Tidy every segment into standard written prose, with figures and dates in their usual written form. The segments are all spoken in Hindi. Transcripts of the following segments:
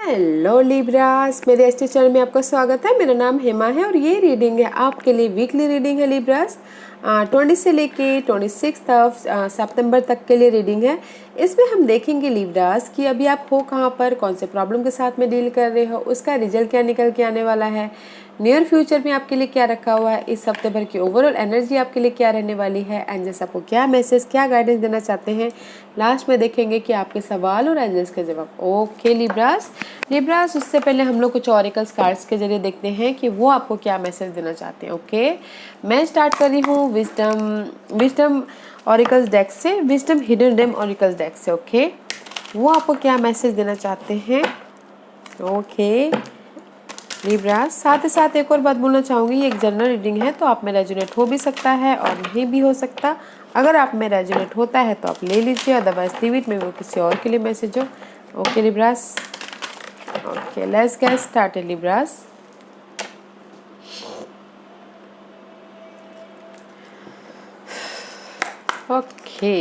हेलो लिब्रास, मेरे एसटी चैनल में आपका स्वागत है। मेरा नाम हेमा है और ये रीडिंग है आपके लिए वीकली रीडिंग है लिब्रास। 20 से लेके 26 सितंबर तक के लिए रीडिंग है। इसमें हम देखेंगे लिब्रास कि अभी आप हो कहाँ पर, कौन से प्रॉब्लम के साथ में डील कर रहे हो, उसका रिजल्ट क्या निकल के आने वाला है, नियर फ्यूचर में आपके लिए क्या रखा हुआ है, इस हफ्ते भर की ओवरऑल एनर्जी आपके लिए क्या रहने वाली है, एंजल्स आपको क्या मैसेज, क्या गाइडेंस देना चाहते हैं। लास्ट में देखेंगे कि आपके सवाल और एंजल्स के जवाब। ओके लिब्रास उससे पहले हम लोग कुछ ऑरिकल्स कार्ड्स के जरिए देखते हैं कि वो आपको क्या मैसेज देना चाहते हैं। ओके, मैं स्टार्ट कर रही हूँ विजडम ऑरिकल्स डेक से, wisdom hidden realm oracles deck से। ओके, वो आपको क्या मैसेज देना चाहते हैं। ओके लिब्रास, साथ ही साथ एक और बात बोलना चाहूँगी, ये एक जनरल रीडिंग है तो आप में रेजोनेट हो भी सकता है और नहीं भी हो सकता। अगर आप में रेजोनेट होता है तो आप ले लीजिए, अदरवाइज लीव इट, में वो किसी और के लिए मैसेज हो। Okay Libras, okay let's get started Libras. Okay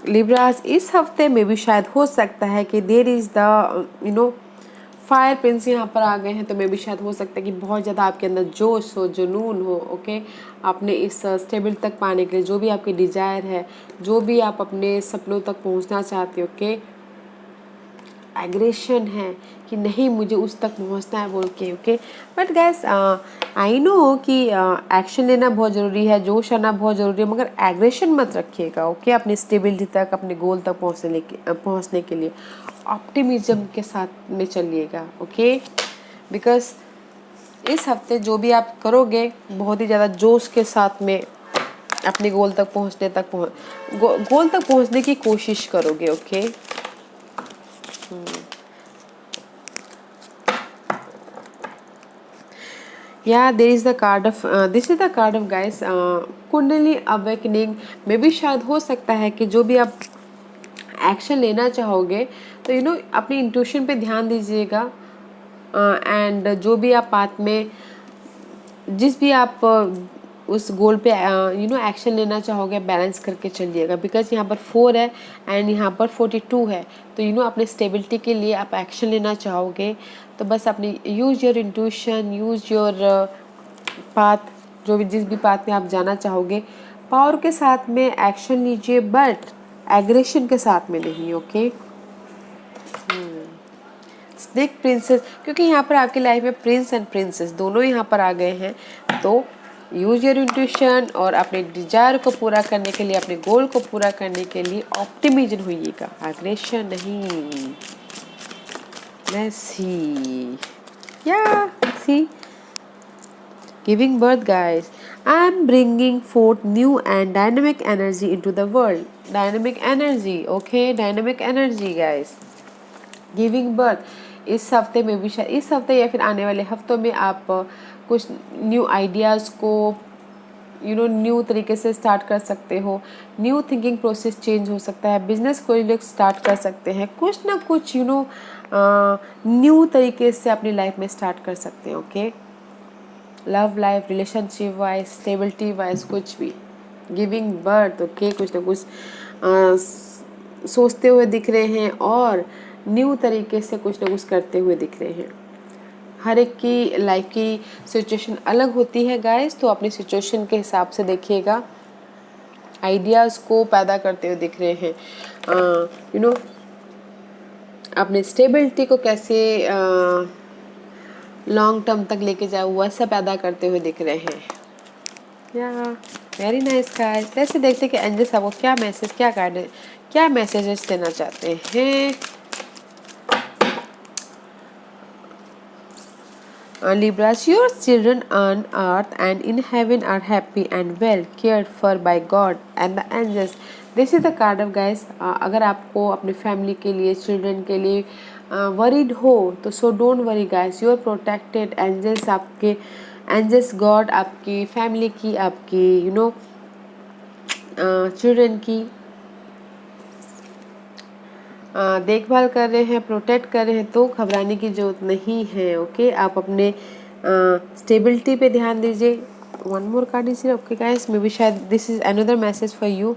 Libras, इस हफ्ते में भी शायद हो सकता है कि देर इज द फायर प्रिंस यहाँ पर आ गए हैं, तो मे भी शायद हो सकता है कि बहुत ज़्यादा आपके अंदर जोश हो, जुनून हो। ओके, आपने इस स्टेबल तक पाने के लिए जो भी आपकी डिजायर है, जो भी आप अपने सपनों तक पहुँचना चाहते हो, ओके, एग्रेशन है कि नहीं मुझे उस तक पहुंचना है बोल के। Okay, but gas I know कि एक्शन लेना बहुत ज़रूरी है, जोश आना बहुत ज़रूरी है, मगर एग्रेशन मत रखिएगा। ओके, अपनी स्टेबिलिटी तक, अपने गोल तक पहुंचने के लिए ऑप्टिमिज्म के साथ में चलिएगा। ओके, बिकॉज इस हफ्ते जो भी आप करोगे बहुत ही ज़्यादा जोश के साथ में अपने गोल तक पहुंचने की कोशिश करोगे। Okay, Yeah, there is the card of this is the card of guys कुंडली अवेकनिंग में भी शायद हो सकता है कि जो भी आप एक्शन लेना चाहोगे तो अपनी इंट्यूशन पे ध्यान दीजिएगा। एंड जो भी आप पाथ में जिस भी आप उस गोल पे एक्शन लेना चाहोगे, बैलेंस करके चलिएगा। बिकॉज यहाँ पर 4 है एंड यहाँ पर 42 है, तो अपने स्टेबिलिटी के लिए आप एक्शन लेना चाहोगे तो बस अपनी use your intuition, use your path, जो भी जिस भी पाथ में आप जाना चाहोगे पावर के साथ में एक्शन लीजिए, बट एग्रेशन के साथ में नहीं। ओके, स्नेक प्रिंसेस, क्योंकि यहाँ पर आपकी लाइफ में प्रिंस एंड प्रिंसेस दोनों यहाँ पर आ गए हैं, तो यूज योर इंट्यूशन और अपने डिजायर को पूरा करने के लिए, अपने गोल को पूरा करने के लिए ऑप्टिमिज्म होइएगा, एग्रेशन नहीं। लेट्स सी, या सी giving birth guys, I am bringing forth new and dynamic energy into the world. Dynamic energy, okay, dynamic energy guys, giving birth. इस हफ्ते में भी शायद इस हफ्ते या फिर आने वाले हफ्तों में आप कुछ न्यू आइडियाज़ को न्यू तरीके से स्टार्ट कर सकते हो, न्यू थिंकिंग प्रोसेस चेंज हो सकता है, बिजनेस कोई लोग स्टार्ट कर सकते हैं, कुछ ना कुछ न्यू तरीके से अपनी लाइफ में स्टार्ट कर सकते हैं। Okay, love life, relationship wise, stability wise, कुछ भी गिविंग बर्थ। ओके, कुछ ना कुछ सोचते हुए दिख रहे हैं और न्यू तरीके से कुछ ना कुछ करते हुए दिख रहे हैं। हर एक की लाइफ की सिचुएशन अलग होती है गाइस, तो अपनी सिचुएशन के हिसाब से देखिएगा, आइडियाज़ को पैदा करते हुए दिख रहे हैं। अपनी स्टेबिलिटी को कैसे लॉन्ग टर्म तक लेके जाओ वैसा पैदा करते हुए दिख रहे हैं। या वेरी नाइस गाइस, ऐसे देखते कि एंजल्स आपको क्या मैसेज, क्या गाइडेंस, क्या मैसेजेस देना चाहते हैं। Libras, your children on earth and in heaven are happy and well cared for by God and the angels. This is the card of guys. अगर आपको अपने फैमिली के लिए, चिल्ड्रन के लिए वरीड हो तो so don't worry guys, you are protected. Angels आपके, एंजल्स गॉड आपकी फैमिली की, आपकी चिल्ड्रन की देखभाल कर रहे हैं, प्रोटेक्ट कर रहे हैं, तो घबराने की जरूरत नहीं है। ओके, आप अपने स्टेबिलिटी पे ध्यान दीजिए। One more card is okay guys, maybe शायद this is another message for you.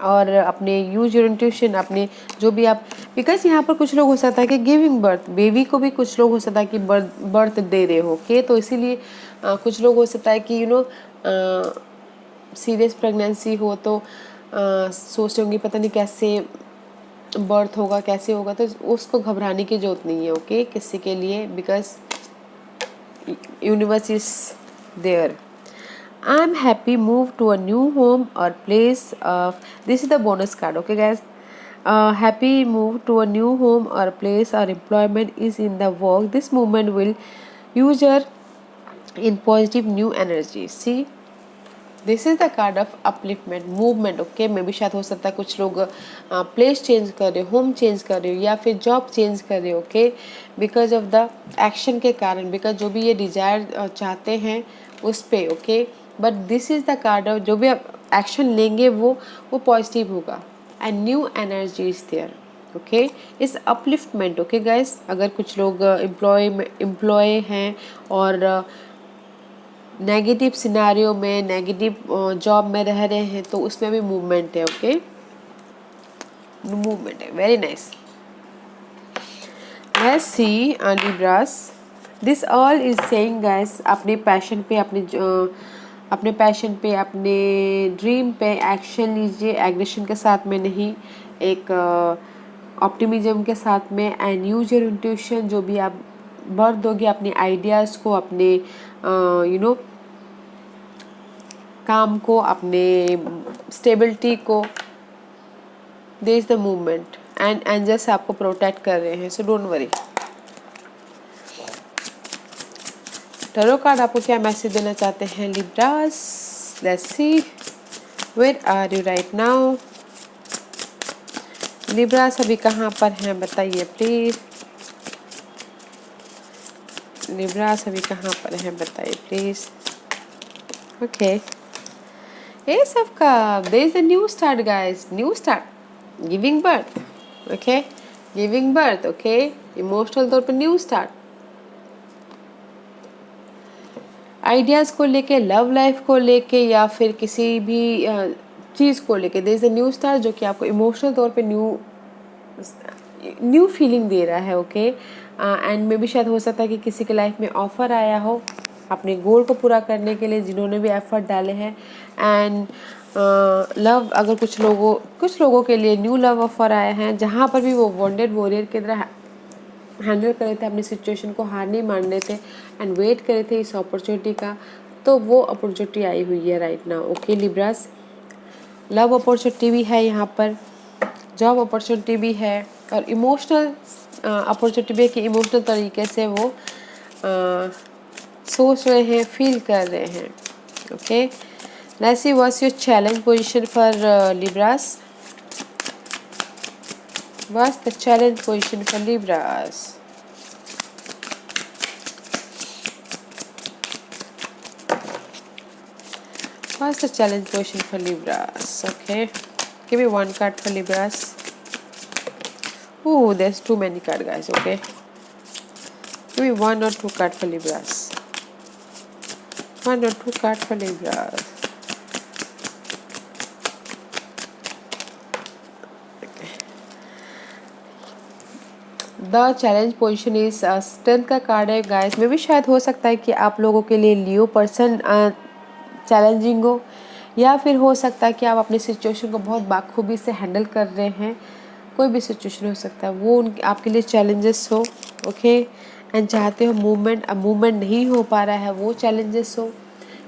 और अपने यूज योर इंट्यूशन, अपने जो भी आप, बिकॉज यहाँ पर कुछ लोग हो सकता है कि गिविंग बर्थ, बेबी को भी कुछ लोग हो सकता है कि बर्थ दे रहे हो, ओके। तो इसीलिए कुछ लोग हो सकता है कि सीरियस प्रेगनेंसी हो तो सोच रहे होंगे पता नहीं कैसे बर्थ होगा, कैसे होगा, तो उसको घबराने की जरूरत नहीं है, ओके, किसी के लिए, because universe is there. I'm happy move to a new home or place of, this is the bonus card, okay guys. Happy move to a new home or place or employment is in the work. This movement will use your in positive new energy. See, this is the card of upliftment, movement, okay. Maybe शायद हो सकता है कुछ लोग प्लेस चेंज कर रहे हो, होम चेंज कर रहे हो, या फिर जॉब चेंज कर रहे हो, okay, because of the action के कारण, बिकॉज जो भी ये डिजायर चाहते हैं उस पे, okay. But this is the card of, जो भी आप एक्शन लेंगे वो पॉजिटिव होगा, and new energy is there, okay. इस अपलिफ्टमेंट, ओके गाइस। अगर कुछ लोग एम्प्लॉय हैं और नेगेटिव सिनारियो में, नेगेटिव जॉब में रह रहे हैं, तो उसमें भी मूवमेंट है, ओके, मूवमेंट है, very nice. Let's see Libras, this all is saying guys, अपने पैशन पे, अपने पैशन पे, अपने ड्रीम पे एक्शन लीजिए, एग्रेशन के साथ में नहीं, एक ऑप्टिमिज्म के साथ में, एंड यूज योर इंट्यूशन। जो भी आप बर्थ दोगे अपने आइडियाज़ को, अपने काम को, अपने स्टेबिलिटी को, there is the movement, and angels आपको प्रोटेक्ट कर रहे हैं, so don't worry. Tarot card आपको क्या मैसेज देना चाहते हैं Libras? Let's see, where are you right now? Libras अभी कहाँ पर हैं बताइए प्लीज। लिब्रास अभी कहाँ पर हैं बताइए please. Okay, Ace of Cup, there is a new start guys, new start, giving birth, okay, giving birth, okay, emotional तौर पर न्यू स्टार्ट, आइडियाज़ को लेके, लव लाइफ को लेके, या फिर किसी भी चीज़ को लेके, there is a new start जो कि आपको इमोशनल तौर पे न्यू फीलिंग दे रहा है, ओके। एंड मे भी शायद हो सकता है कि किसी के लाइफ में ऑफर आया हो अपने गोल को पूरा करने के लिए, जिन्होंने भी एफर्ट डाले हैं, एंड लव, अगर कुछ लोगों के लिए न्यू लव ऑफर आए हैं, जहाँ पर भी वो वॉन्डेड वॉरियर की तरह हैंडल कर रहे थे अपनी सिचुएशन को, हार नहीं मान रहे थे, एंड वेट कर रहे थे इस अपॉर्चुनिटी का, तो वो अपॉर्चुनिटी आई हुई है right now, okay Libras. Love opportunity भी है यहाँ पर, जॉब अपॉर्चुनिटी भी है, और इमोशनल अपॉर्चुनिटी भी है कि इमोशनल तरीके से वो सोच रहे हैं, फील कर रहे हैं, okay. Let's see what's your challenge position for Libras, what's the challenge position for Libras. What's the challenge position for Libras? Okay, give me one card for Libras. Oh, there's too many cards, guys. Okay, give me one or two cards for Libras. One or two cards for Libras. The challenge position is strength का कार्ड है गाइस। में भी शायद हो सकता है कि आप लोगों के लिए लियो पर्सन चैलेंजिंग हो, या फिर हो सकता है कि आप अपनी सिचुएशन को बहुत बाखूबी से हैंडल कर रहे हैं, कोई भी सिचुएशन हो सकता है वो आपके लिए चैलेंजेस हो, ओके। एंड चाहते हो मूवमेंट, अब मूवमेंट नहीं हो पा रहा है, वो चैलेंजेस हो।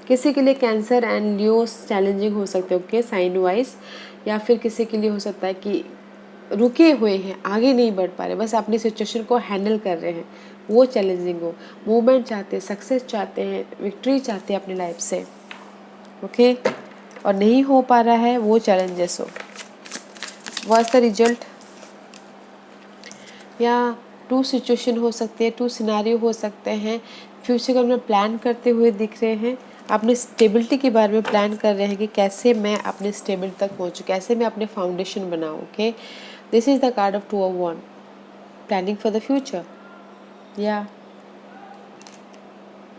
किसी के लिए कैंसर एंड लियो चैलेंजिंग हो सकते हैं, ओके, साइन वाइज, या फिर किसी के लिए हो सकता है कि रुके हुए हैं, आगे नहीं बढ़ पा रहे, बस अपनी सिचुएशन को हैंडल कर रहे हैं, वो चैलेंजिंग हो। मूवमेंट चाहते हैं, सक्सेस चाहते हैं, विक्ट्री चाहते हैं अपनी लाइफ से, ओके, और नहीं हो पा रहा है, वो चैलेंजेस हो। What's the result? या टू सिचुएशन हो सकती है, टू सिनारियो हो सकते हैं। फ्यूचर को अपना प्लान करते हुए दिख रहे हैं, अपने स्टेबिलिटी के बारे में प्लान कर रहे हैं कि कैसे मैं अपने स्टेबिलिटी तक पहुंचूं, कैसे मैं अपने फाउंडेशन बनाऊं, okay. This is the card of 2 of 1, planning for the future, या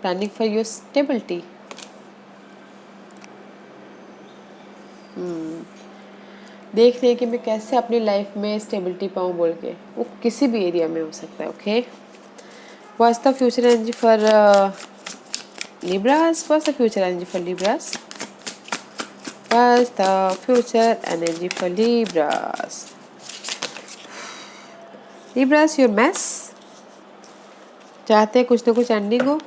प्लानिंग फॉर योर स्टेबिलिटी। देख रहे हैं कि मैं कैसे अपनी लाइफ में स्टेबिलिटी पाऊँ बोल के, वो किसी भी एरिया में हो सकता है। Okay, what's the future energy for Libras? What's the future energy for Libras? What's the future energy for Libras? Libras your mess, चाहते हैं कुछ ना कुछ एंडिंग हो।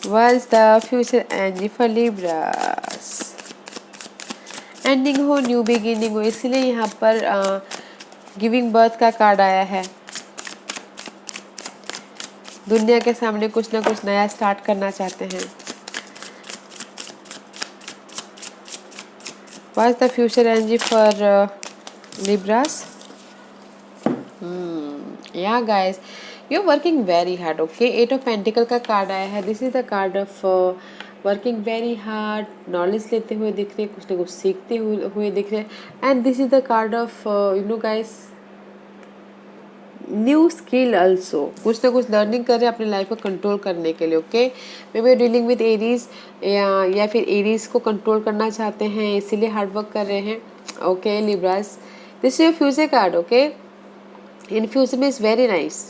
What's the future energy for Libras? Ending हो, न्यू बिगिनिंग हो, इसलिए यहाँ पर गिविंग बर्थ का कार्ड आया है। दुनिया के सामने कुछ ना कुछ नया स्टार्ट करना चाहते हैं। What's the future energy for Libras? Yeah guys, you're working very hard. Okay, 8 of Pentacle का कार्ड आया है। This is the card of working very hard, knowledge लेते हुए दिख रहे, कुछ ना कुछ सीखते हुए दिख रहे। And this is the card of you know guys new skill also, कुछ ना कुछ लर्निंग कर रहे हैं अपनी लाइफ को कंट्रोल करने के लिए। Okay, may be dealing with Aries या फिर एरीज को कंट्रोल करना चाहते हैं, इसीलिए हार्ड वर्क कर रहे हैं। Okay Libras, this is your future card. Okay, in future में इज़ वेरी नाइस,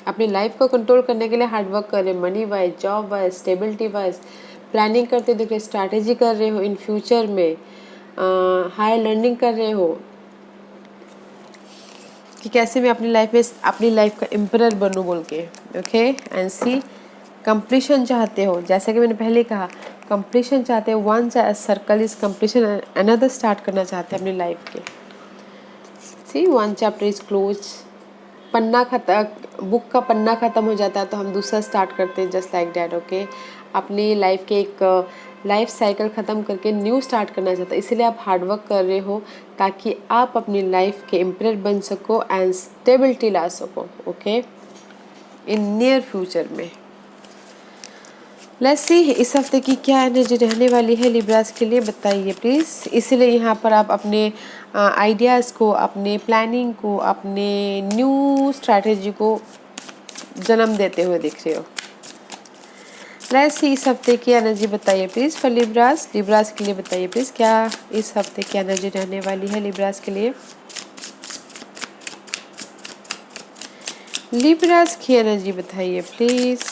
अपनी लाइफ को कंट्रोल करने के लिए हार्ड वर्क कर रहे हैं, money wise, job wise, stability wise planning करते दिख रहे, स्ट्रैटेजी कर रहे हो इन फ्यूचर में, हायर लर्निंग कर रहे हो कि कैसे मैं अपनी लाइफ में अपनी लाइफ का एम्परर बनूं बोल के। ओके, एंड सी कंप्लीशन चाहते हो, जैसे कि मैंने पहले कहा कंप्लीशन चाहते हो। One circle is completion, another start करना चाहते हैं अपनी लाइफ के। सी वन चैप्टर इज क्लोज, पन्ना खत्म, बुक का पन्ना ख़त्म हो जाता है तो हम दूसरा स्टार्ट करते हैं, जस्ट लाइक डैट। ओके, अपनी लाइफ के एक लाइफ साइकिल ख़त्म करके न्यू स्टार्ट करना चाहता है, इसलिए आप हार्डवर्क कर रहे हो ताकि आप अपनी लाइफ के एम्परर बन सको एंड स्टेबिलिटी ला सको। ओके, इन नियर फ्यूचर में। लेट्स सी इस हफ्ते की क्या एनर्जी रहने वाली है लिब्रास के लिए, बताइए प्लीज़। इसीलिए यहाँ पर आप अपने आइडियाज़ को, अपने प्लानिंग को, अपने न्यू स्ट्रैटेजी को जन्म देते हुए दिख रहे हो। लेट्स सी इस हफ्ते की एनर्जी बताइए प्लीज़ फॉर लिब्रास। लिब्रास के लिए बताइए प्लीज़, क्या इस हफ्ते की एनर्जी रहने वाली है लिब्रास के लिए। लिब्रास की एनर्जी बताइए प्लीज़।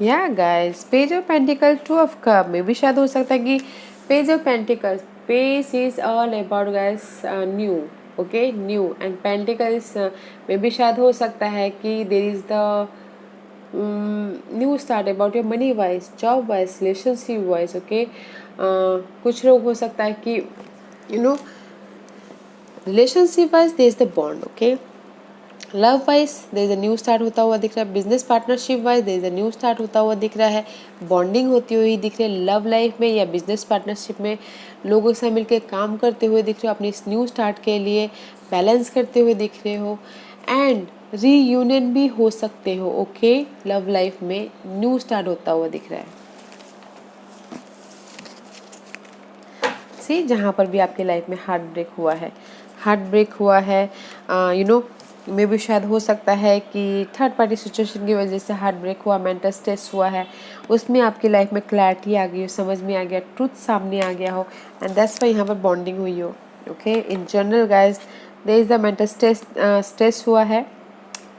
या guys, page of pentacle, two of cup में भी शायद हो सकता है कि page of pentacles, page is all about guys new. Okay, new and pentacles में भी शायद हो सकता है कि देर is the new start about your money wise, job wise, relationship wise. Okay, कुछ लोग हो सकता है कि you know relationship wise there is the bond. Okay, love wise there is a new start होता हुआ दिख रहा है, business partnership wise there is a new start होता हुआ दिख रहा है, बॉन्डिंग होती हुई दिख रही है लव लाइफ में या बिजनेस पार्टनरशिप में, लोगों से मिलकर काम करते हुए दिख रहे हो, अपनी इस न्यू स्टार्ट के लिए बैलेंस करते हुए दिख रहे हो, एंड रीयूनियन भी हो सकते हो। ओके, लव लाइफ में न्यू स्टार्ट होता हुआ दिख रहा है। सी जहाँ पर भी आपकी लाइफ में हार्ट ब्रेक हुआ है, हार्ट ब्रेक हुआ है, यू नो में भी शायद हो सकता है कि थर्ड पार्टी सिचुएशन की वजह से हार्ट ब्रेक हुआ, मेंटल स्ट्रेस हुआ है, उसमें आपकी लाइफ में क्लैरिटी आ गई हो, समझ में आ गया, ट्रूथ सामने आ गया हो, एंड दैट्स वाई यहाँ पर बॉन्डिंग हुई हो। Okay, in general guys there is the mental stress हुआ है,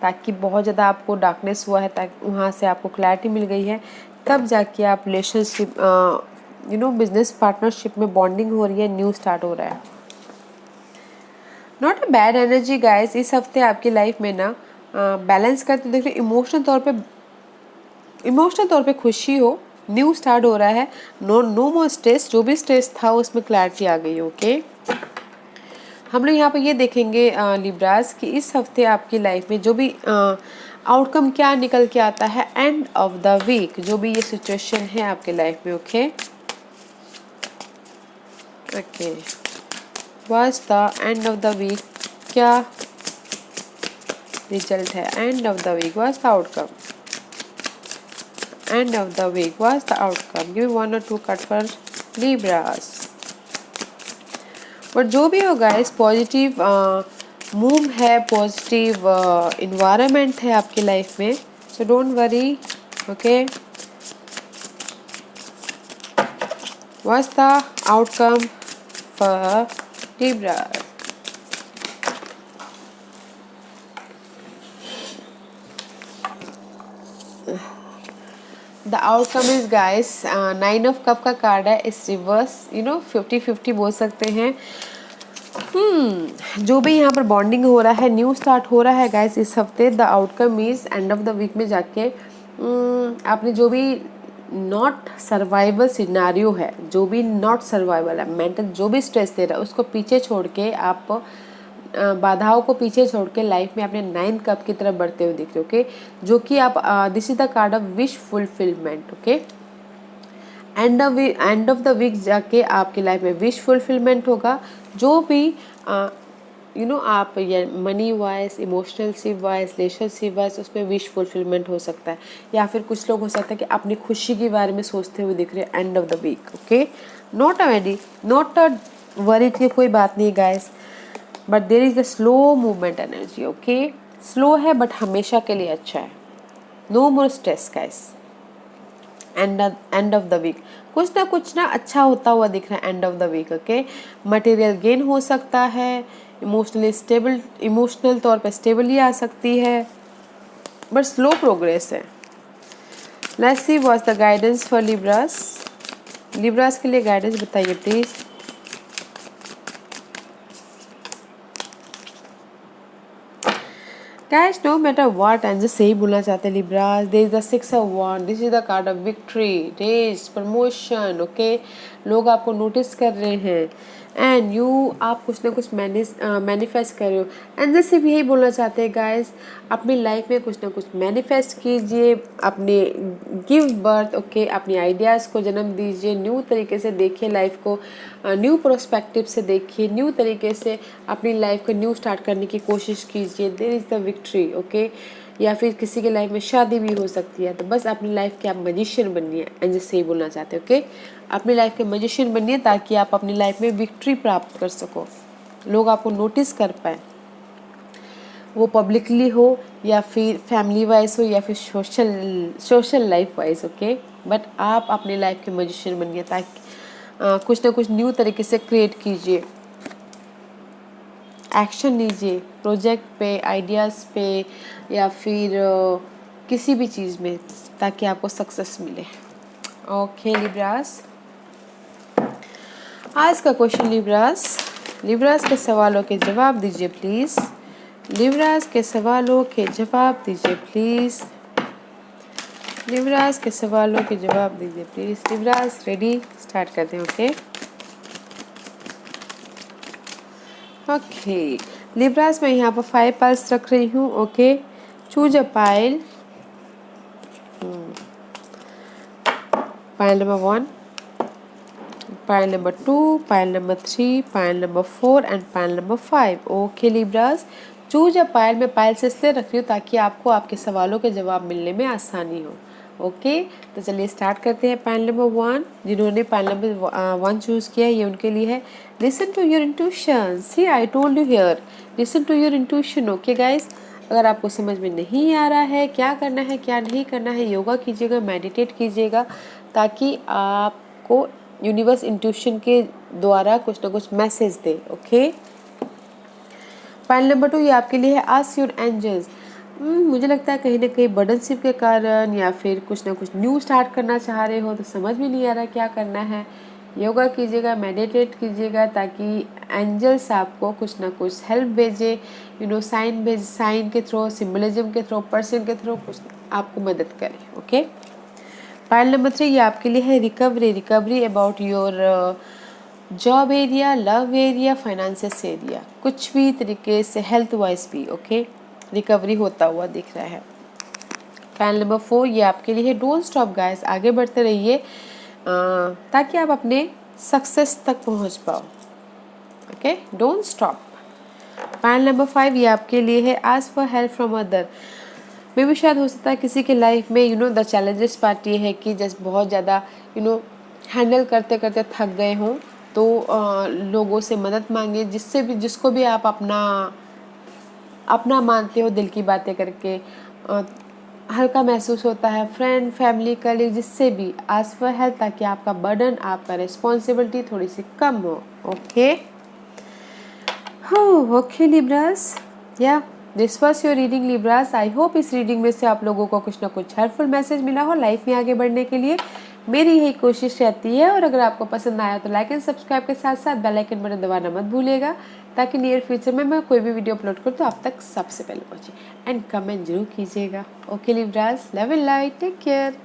ताकि बहुत ज़्यादा आपको डार्कनेस हुआ है, ताकि वहाँ से आपको क्लैरिटी मिल गई है, तब जाके आप relationship you know business partnership में बॉन्डिंग हो रही है, न्यू स्टार्ट हो रहा है। Not a bad energy guys, इस हफ्ते आपकी लाइफ में ना बैलेंस करते देखिए, इमोशनल तौर पे खुशी हो, न्यू स्टार्ट हो रहा है, नो मोर स्ट्रेस, जो भी स्ट्रेस था उसमें क्लैरिटी आ गई। ओके, हम लोग यहाँ पे ये देखेंगे लिब्रास कि इस हफ्ते आपकी लाइफ में जो भी आउटकम क्या निकल के आता है एंड ऑफ द वीक, जो भी ये सिचुएशन है आपके लाइफ में। Okay okay, what's the end of the week, क्या रिजल्ट है end of the week, what's the outcome end of the week, what's the outcome. Give 1 or 2 card for Libras. But जो भी होगा इस पॉजिटिव मूव है, पॉजिटिव इन्वायरमेंट है आपकी लाइफ में, so don't worry, Okay, what's the outcome for Libra? The outcome is guys 9 of cup का कार्ड है, इस रिवर्स 50-50 बोल सकते हैं। जो भी यहाँ पर बॉन्डिंग हो रहा है, न्यू स्टार्ट हो रहा है गाइस इस हफ्ते। The outcome is end of the week में जाके आपने जो भी नॉट सर्वाइवल सिनारियो है, जो भी नॉट सर्वाइवल है, मेंटल जो भी स्ट्रेस दे रहा है उसको पीछे छोड़ के आप बाधाओं को पीछे छोड़ के लाइफ में अपने 9 कप की तरफ बढ़ते हुए दिख रहे हो। ओके, जो कि आप this is the card of wish fulfilment. Okay, end of the week जाके आपकी लाइफ में विश फुलफिलमेंट होगा। जो भी आप या money wise, emotional ship wise, relationship wise उसमें विश फुलफिलमेंट हो सकता है, या फिर कुछ लोग हो सकता है कि अपनी खुशी के बारे में सोचते हुए दिख रहे हैं end of the week. Okay, not a worry की कोई बात नहीं guys, but there is the slow movement energy. Okay, slow है बट हमेशा के लिए अच्छा है। No more stress guys. End of the week कुछ ना अच्छा होता हुआ दिख रहा है end of the week. Okay, material gain हो सकता है, इमोशनल तौर पे स्टेबली आ सकती है, बट स्लो प्रोग्रेस है। Let's see what's the guidance for Libras. Libras के लिए गाइडेंस बताइए please. Guys, no matter what, angel सही बोलना चाहते हैं Libras. There is the 6 of wand, this is the card of victory, race, promotion. Okay, लोग आपको नोटिस कर रहे हैं एंड आप कुछ ना कुछ मैनिफेस्ट कर रहे हो। एंजल से भी यही बोलना चाहते हैं गाइस, अपनी लाइफ में कुछ ना कुछ मैनिफेस्ट कीजिए, अपने गिव बर्थ। ओके, अपनी आइडियाज़ को जन्म दीजिए, न्यू तरीके से देखिए लाइफ को, न्यू प्रोस्पेक्टिव से देखिए, न्यू तरीके से अपनी लाइफ को न्यू स्टार्ट करने की कोशिश कीजिए। There is the victory. Okay, या फिर किसी के लाइफ में शादी भी हो सकती है, तो बस अपनी लाइफ के आप मजिशियन बनिए। एंजल सही बोलना चाहते हो। ओके, अपनी लाइफ के मजिशियन बनिए ताकि आप अपनी लाइफ में विक्ट्री प्राप्त कर सको, लोग आपको नोटिस कर पाए, वो पब्लिकली हो या फिर फैमिली वाइज हो या फिर social life wise. Okay, but आप अपनी लाइफ के मजिशियन बनिए ताकि कुछ ना कुछ न्यू तरीके से क्रिएट कीजिए, एक्शन लीजिए प्रोजेक्ट पे, आइडियाज़ पे, या फिर किसी भी चीज़ में, ताकि आपको सक्सेस मिले। ओके लिब्रास, आज का क्वेश्चन लिब्रास के सवालों के जवाब दीजिए प्लीज़। लिब्रास के सवालों के जवाब दीजिए प्लीज़। लिब्रास के सवालों के जवाब दीजिए प्लीज़। लिब्रास रेडी, स्टार्ट करते हैं। ओके लिब्रास मैं यहाँ पर 5 पाइल्स रख रही हूँ। Okay, choose a pile. Pile number 1, pile number 2, pile number 3, pile number 4 and pile number 5। Okay Libras, choose a pile. मैं पाइल्स इसलिए रख रही हूँ ताकि आपको आपके सवालों के जवाब मिलने में आसानी हो। ओके, तो चलिए स्टार्ट करते हैं। पाइल नंबर 1, जिन्होंने पाइल नंबर 1 चूज़ किया ये उनके लिए है। Listen to your intuition, see I told you here, listen to your intuition. Okay guys, अगर आपको समझ में नहीं आ रहा है क्या करना है क्या नहीं करना है, योगा कीजिएगा, मेडिटेट कीजिएगा, ताकि आपको यूनिवर्स इंट्यूशन के द्वारा कुछ ना कुछ मैसेज दे। ओके, पाइल नंबर 2 ये आपके लिए है। Ask your angels. मुझे लगता है कहीं ना कहीं बर्डनशिप के कारण या फिर कुछ ना कुछ न्यू स्टार्ट करना चाह रहे हो, तो समझ में नहीं आ रहा क्या करना है। योगा कीजिएगा, मेडिटेट कीजिएगा, ताकि एंजल्स आपको कुछ ना कुछ हेल्प भेजे, साइन के थ्रू, सिम्बलिज्म के थ्रू, पर्सन के थ्रू कुछ आपको मदद करे। ओके, पाइल नंबर 3 ये आपके लिए है। Recovery about your job area, love area, financial area, कुछ भी तरीके से, हेल्थ वाइज भी। ओके, रिकवरी होता हुआ दिख रहा है। पाइल नंबर 4 ये आपके लिए है। डोंट स्टॉप गाइस, आगे बढ़ते रहिए ताकि आप अपने सक्सेस तक पहुंच पाओ। Okay, don't stop. Pile number 5 ये आपके लिए है। Ask for help from other. Maybe शायद हो सकता है किसी के लाइफ में द चैलेंजेस पार्ट ये है कि जैसे बहुत ज़्यादा हैंडल करते करते थक गए हों, तो लोगों से मदद मांगे, जिसको भी आप अपना मानते हो, दिल की बातें करके हल्का महसूस होता है, फ्रेंड, फैमिली, कलीग, जिससे भी आस्क फॉर हेल्प, ताकि आपका बर्डन, आपका रिस्पॉन्सिबिलिटी थोड़ी सी कम हो। ओके ओके लिब्रास, या this was your reading Libras. I hope इस रीडिंग में से आप लोगों को कुछ ना कुछ हेल्पफुल मैसेज मिला हो लाइफ में आगे बढ़ने के लिए। मेरी यही कोशिश रहती है। और अगर आपको पसंद आया तो लाइक एंड सब्सक्राइब के साथ साथ बेल आइकन बटन दबाना मत भूलिएगा, ताकि नियर फ्यूचर में मैं कोई भी वीडियो अपलोड करूँ तो आप तक सबसे पहले पहुँचे। एंड कमेंट जरूर कीजिएगा। Okay Libras, love and light, take care.